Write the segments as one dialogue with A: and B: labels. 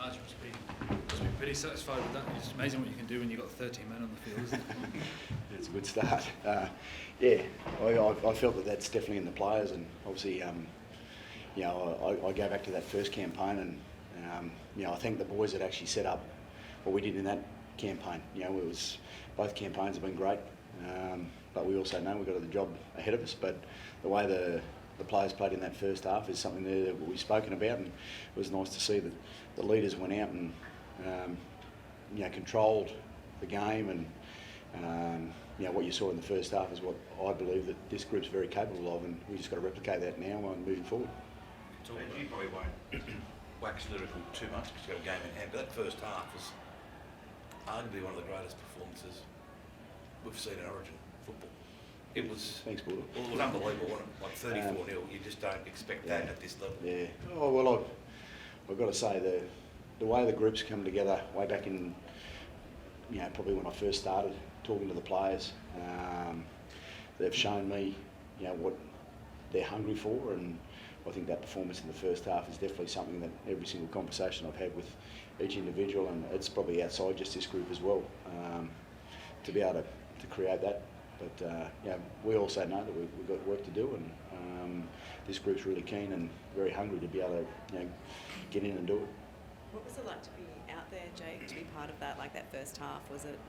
A: Marge must be pretty satisfied with that. It's amazing what you can do when you've got 13 men on the field, isn't it?
B: It's a good start. I felt that that's definitely in the players, and obviously, I go back to that first campaign, and I think the boys had actually set up what we did in that campaign. Both campaigns have been great, but we also know we've got the job ahead of us. But the way the players played in that first half is something there that we've spoken about, and it was nice to see that the leaders went out and controlled the game, and what you saw in the first half is what I believe that this group's very capable of, and we just got to replicate that now and moving forward.
C: You probably won't wax lyrical too much because you've got a game in hand, but that first half was arguably one of the greatest performances we've seen in Origin football. It was.
B: Thanks, Border.
C: Well, it was unbelievable, wasn't it? Like 34-0. You just don't expect that at this level.
B: Yeah. Oh well, I've got to say the way the groups come together way back in, probably when I first started talking to the players, they've shown me, what they're hungry for, and I think that performance in the first half is definitely something that every single conversation I've had with each individual, and it's probably outside just this group as well, to be able to create that. But we also know that we've got work to do, and this group's really keen and very hungry to be able to get in and do it.
D: What was it like to be out there, Jake, to be part of that, like that first half? Was it a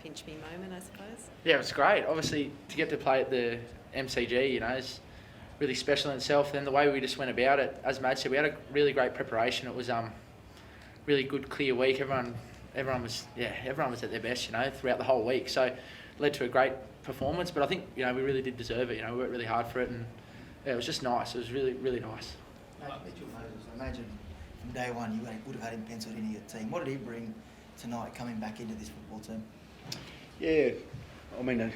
D: pinch me moment, I suppose?
E: Yeah, it was great. Obviously, to get to play at the MCG, is really special in itself. Then the way we just went about it, as Matt said, we had a really great preparation. It was really good, clear week. Everyone was at their best, throughout the whole week. So it led to a great performance. But I think we really did deserve it. We worked really hard for it, and it was just nice. It was really, really nice.
F: Mitchell Moses, I imagine from day one you would have had him penciled into your team. What did he bring tonight, coming back into this football team?
B: Yeah, I mean,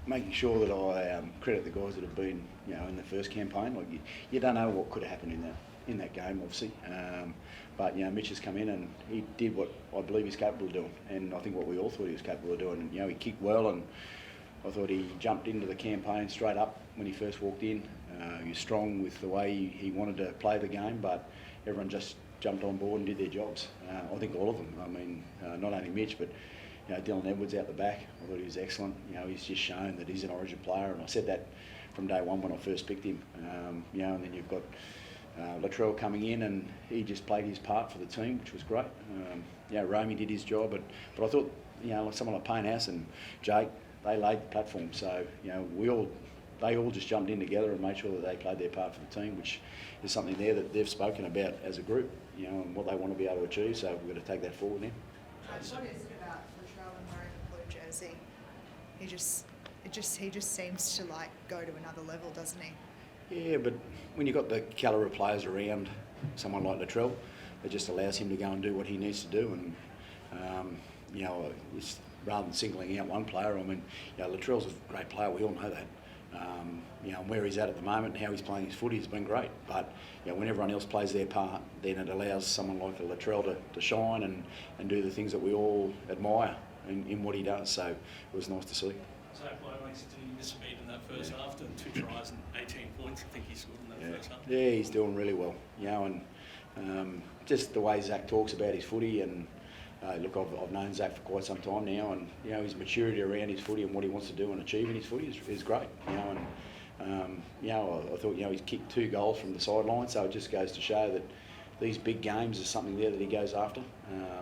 B: making sure that I credit the guys that have been, in the first campaign. Like you don't know what could have happened in that game, obviously. But Mitch has come in and he did what I believe he's capable of doing, and I think what we all thought he was capable of doing. And he kicked well, and I thought he jumped into the campaign straight up when he first walked in. He was strong with the way he wanted to play the game, but everyone just jumped on board and did their jobs. I think all of them. I mean, not only Mitch, but Dylan Edwards out the back. I thought he was excellent. He's just shown that he's an Origin player, and I said that from day one when I first picked him. And then you've got Latrell coming in, and he just played his part for the team, which was great. Romy did his job, but I thought like someone like Paynehouse and Jake, they laid the platform. So they all just jumped in together and made sure that they played their part for the team, which is something there that they've spoken about as a group, and what they want to be able to achieve. So we've got to take that forward now.
G: What is it about Latrell and wearing the blue jersey? He just seems to go to another level, doesn't he?
B: Yeah, but when you've got the calibre of players around someone like Latrell, it just allows him to go and do what he needs to do. And it's, rather than singling out one player, I mean, Latrell's a great player. We all know that. Where he's at the moment and how he's playing his footy has been great. But when everyone else plays their part, then it allows someone like Latrell to shine and do the things that we all admire in what he does. So it was nice to see.
A: So why did he miss a beat in that first half? 2 tries and 18 points, I think he scored in that first half. Yeah,
B: he's doing really well. And just the way Zach talks about his footy, and look, I've known Zach for quite some time now, and his maturity around his footy and what he wants to do and achieve in his footy is great. I thought he's kicked 2 goals from the sideline, so it just goes to show that these big games is something there that he goes after,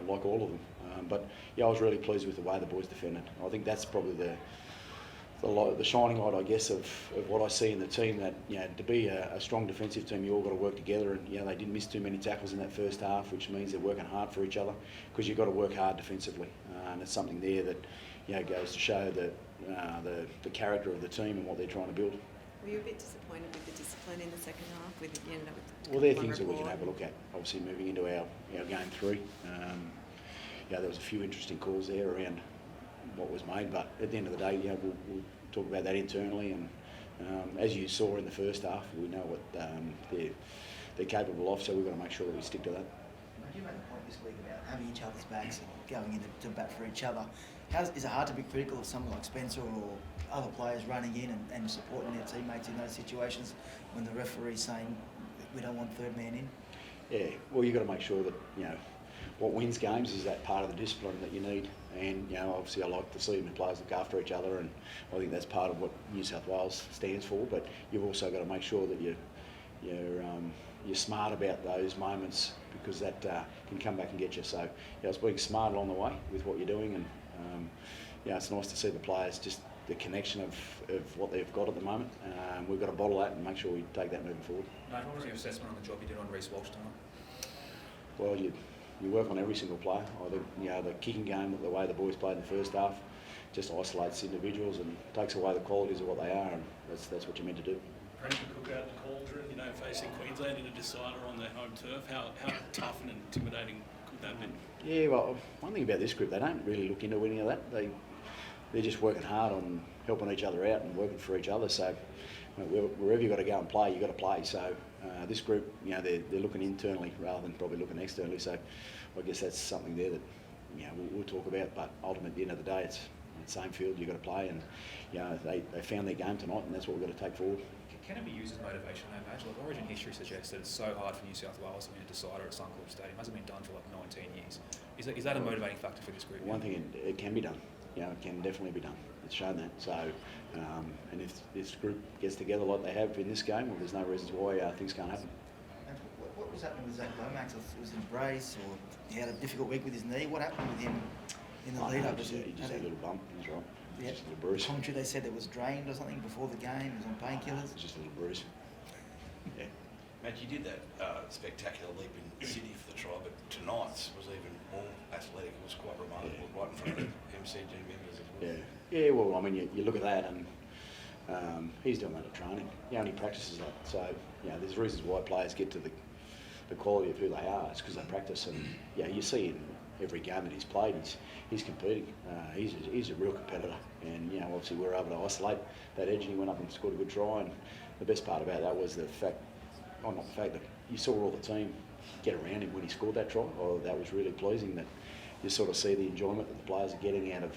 B: like all of them. But I was really pleased with the way the boys defended. I think that's probably the shining light, I guess, of what I see in the team. That to be a strong defensive team, you all got to work together. And they didn't miss too many tackles in that first half, which means they're working hard for each other, because you've got to work hard defensively. And it's something there that goes to show that the character of the team and what they're trying to build.
D: Were you a bit disappointed with the discipline in the second half?
B: Well, they're things that we can have a look at. Obviously, moving into our game 3, there was a few interesting calls there around what was made, but at the end of the day, we'll talk about that internally. And as you saw in the first half, we know what they're capable of, so we've got to make sure that we stick to that.
F: You made the point this week about having each other's backs and going into bat for each other. Is it hard to be critical of someone like Spencer or other players running in and supporting their teammates in those situations when the referee's saying we don't want third man in?
B: Yeah, well, you've got to make sure that, what wins games is that part of the discipline that you need. And, obviously I like to see the players look after each other, and I think that's part of what New South Wales stands for. But you've also got to make sure that you're smart about those moments, because that can come back and get you. So, it's being smart along the way with what you're doing, and it's nice to see the players, just the connection of what they've got at the moment. We've got to bottle that and make sure we take that moving forward.
H: Mate, what was your assessment on the job you did on Reece Walsh tonight?
B: Well, you work on every single player. I think, the kicking game, the way the boys played in the first half, just isolates individuals and takes away the qualities of what they are, and that's what you're meant to do.
A: Pressure cook out the Cauldron, facing Queensland in a decider on their home turf. How tough and intimidating could that be? Yeah, well, one thing about this group, they don't really look into any of that. They're just working hard on helping each other out and working for each other. So wherever you've got to go and play, you've got to play. So this group, they're looking internally rather than probably looking externally. So I guess that's something there that we'll talk about. But ultimately, at the end of the day, it's the same field you've got to play, and they found their game tonight, and that's what we've got to take forward.
H: Can it be used as motivation, though, Madge? Like, Origin history suggests that it's so hard for New South Wales to win a decider at Suncorp Stadium. It hasn't been done for like 19 years. Is that a motivating factor for this group?
B: One thing, it can be done. It can definitely be done. It's shown that. So, and if this group gets together like they have in this game, well, there's no reasons why things can't happen.
F: And what was happening with Zach Lomax? Was he in brace, or he had a difficult week with his knee? What happened with him in the lead-up?
B: He just had a little bump. He's right.
F: Yeah.
B: Just a little bruise.
F: Commentary, they said it was drained or something before the game. He was on painkillers.
B: It's just a little bruise. Yeah.
C: Matt, you did that spectacular leap in Sydney for the try, but tonight's was even more athletic. It was quite remarkable, right in front of the MCG members as well.
B: Yeah, well, I mean, you look at that, and he's doing that at training. He only practices that. So, there's reasons why players get to the quality of who they are. It's because they practice, and you see in every game that he's played, he's competing. He's a real competitor, and obviously we were able to isolate that edge, and he went up and scored a good try. And the best part about that was the fact, not the fact that you saw all the team get around him when he scored that try. That was really pleasing, that you sort of see the enjoyment that the players are getting out of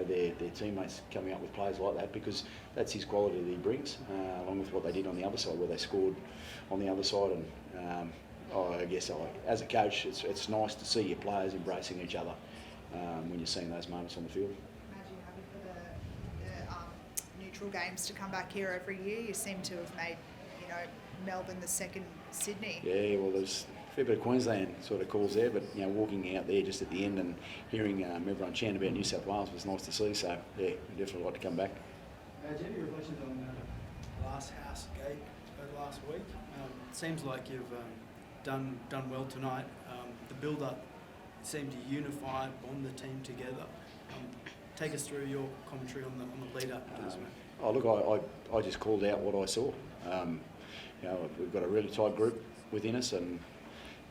B: their teammates coming up with players like that, because that's his quality that he brings, along with what they did on the other side, where they scored on the other side. And I guess as a coach, it's nice to see your players embracing each other when you're seeing those moments on the field.
G: Imagine having for the neutral games to come back here every year. You seem to have made, Melbourne the second Sydney.
B: Yeah, well, there's a fair bit of Queensland sort of calls there, but walking out there just at the end and hearing everyone chant about New South Wales was nice to see. So yeah, we definitely like to come back.
I: Do you have any reflections on last house gate last week? It seems like you've done well tonight. The build-up seemed to unify, bond the team together. Take us through your commentary on the lead-up to this match.
B: Oh, look, I just called out what I saw. We've got a really tight group within us, and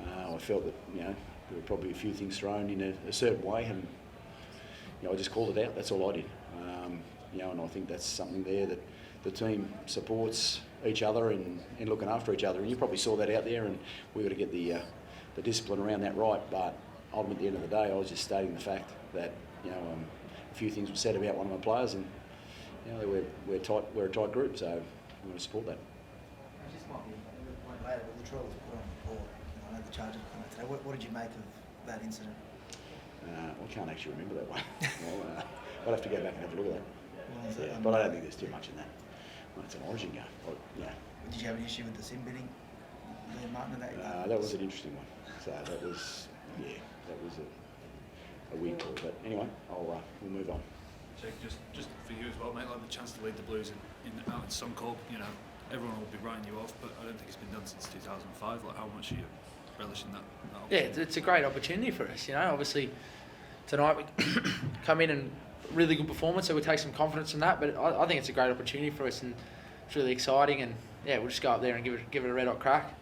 B: I felt that there were probably a few things thrown in a certain way, and I just called it out. That's all I did. And I think that's something there that the team supports each other in looking after each other. And you probably saw that out there, and we've got to get the discipline around that right. But ultimately, at the end of the day, I was just stating the fact that a few things were said about one of my players, and we're a tight group, so we want to support that.
F: This might be a point later, but Latrell was put on report. I know the charges come out today. What did you make of that incident?
B: I can't actually remember that one. I'll have to go back and have a look at that. But I don't think there's too much in that. Well, it's an Origin game.
F: Did you have an issue with the sim bidding, Liam Martin?
B: That was an interesting one. So that was a weird call. But anyway, we'll move on.
J: Jake, just for you as well, mate, like the chance to lead the Blues out in Suncorp, everyone will be writing you off, but I don't think it's been done since 2005. Like, how much are you relishing that
E: Yeah, it's a great opportunity for us. Obviously tonight we come in and really good performance, so we take some confidence in that. But I think it's a great opportunity for us, and it's really exciting. And we'll just go up there and give it a red hot crack.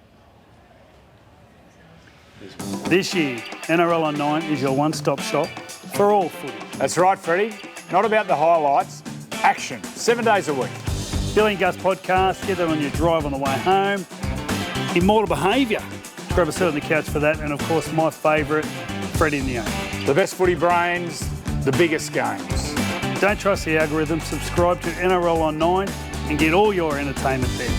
K: This year, NRL on 9 is your one-stop shop for all footy.
L: That's right, Freddie. Not about the highlights, action, 7 days a week.
K: Billy and Gus podcast, get that on your drive on the way home. Immortal Behaviour, grab a seat on the couch for that. And of course, my favourite, Freddie in the Own.
L: The best footy brains, the biggest games.
K: Don't trust the algorithm, subscribe to NRL on 9 and get all your entertainment there.